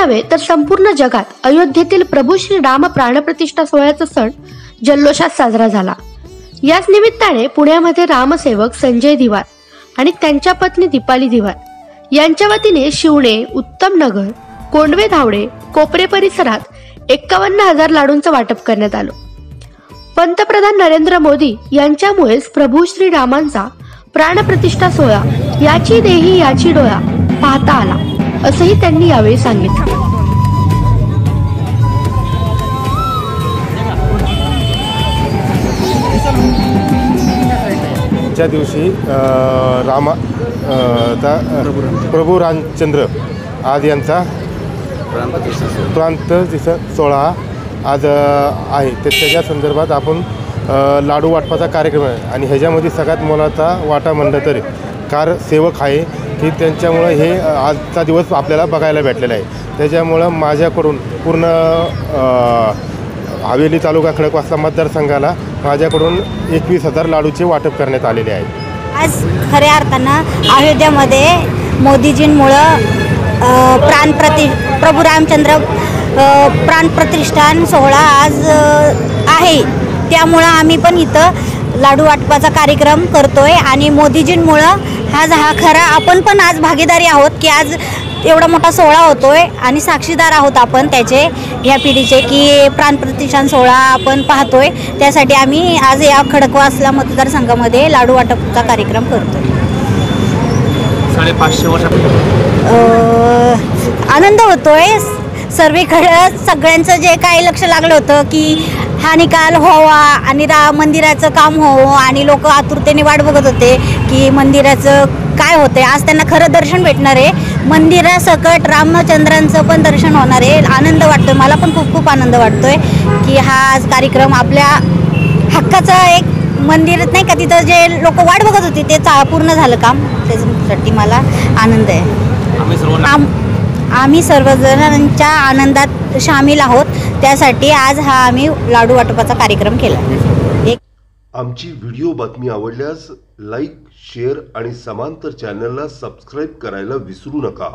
नव्हे तर संपूर्ण जगात अयोध्येतील प्रभू श्री राम प्राणप्रतिष्ठा सोहळ्याचा सण जल्लोषात साजरा झाला। याच निमित्ताने पुण्यामध्ये रामसेवक संजय दिवार आणि त्यांच्या पत्नी दीपाली दिवार यांच्या वतीने शिवणे, उत्तम नगर, कोंडवे धावडे, कोपरे परिसरात 51,000 लाडूंचं वाटप करण्यात आलं। पंतप्रधान नरेंद्र मोदी यांच्यामुळेच प्रभू श्री रामांचा प्राणप्रतिष्ठा सोहळा याची देही याची डोळा पाहता आला, असंही त्यांनी यावेळी सांगितलं। ज्या दिवशी प्रभू रामचंद्र आज यांचा प्राणप्रतिष्ठा सोहळा आज आहे, तर त्याच्या संदर्भात आपण लाडू वाटपाचा कार्यक्रम आहे आणि ह्याच्यामध्ये सगळ्यात मोलाचा वाटा म्हणलं तर कार सेवक आहे की त्यांच्यामुळं हे आजचा दिवस आपल्याला बघायला भेटलेला आहे। त्याच्यामुळं माझ्याकडून पूर्ण हवेली तालुका खडकवासला मतदारसंघाला माझ्याकडून 21,000 लाडूचे वाटप करण्यात आलेले आहे। आज खऱ्या अर्थानं अयोध्येमध्ये मोदीजींमुळं प्रभू रामचंद्र प्राणप्रतिष्ठान सोहळा आज आहे, त्यामुळं आम्ही पण इथं लाडू वाटपाचा कार्यक्रम करतोय आणि मोदीजींमुळं हा खरा आपण पण आज भागीदारी आहोत की आज एवढा मोठा सोहळा होतोय आणि साक्षीदार आहोत आपण त्याचे ह्या पिढीचे की प्राणप्रतिष्ठान सोहळा आपण पाहतोय। त्यासाठी आम्ही आज या खडकवासला मतदारसंघामध्ये लाडू वाटपाचा कार्यक्रम करतोय। 550 वर्षापूर्वी आनंद होतोय। सर्वीकडे सगळ्यांचं जे काही लक्ष लागलं होतं की हा निकाल व्हावा आणि मंदिराचं काम व्हावं आणि लोक आतुरतेने वाट बघत होते की मंदिराचं काय होतंय। आज त्यांना खरं दर्शन भेटणार आहे, मंदिरासकट रामचंद्रांचं पण दर्शन होणार आहे। आनंद वाटतोय, मला पण खूप खूप आनंद वाटतोय की हा आज कार्यक्रम आपल्या हक्काचा एक मंदिर नाही का, तिथं जे लोक वाट बघत होते ते पूर्ण झालं काम, त्याच्यासाठी मला आनंद आहे। आम्ही सर्वजणांच्या आनंदात सामील आहोत, त्यासाठी आज हा आम्ही लाडू वाटपाचा कार्यक्रम केला। आमची व्हिडिओ बातमी आवडल्यास लाईक, शेअर आणि समांतर चॅनलला सबस्क्राईब करायला विसरू नका।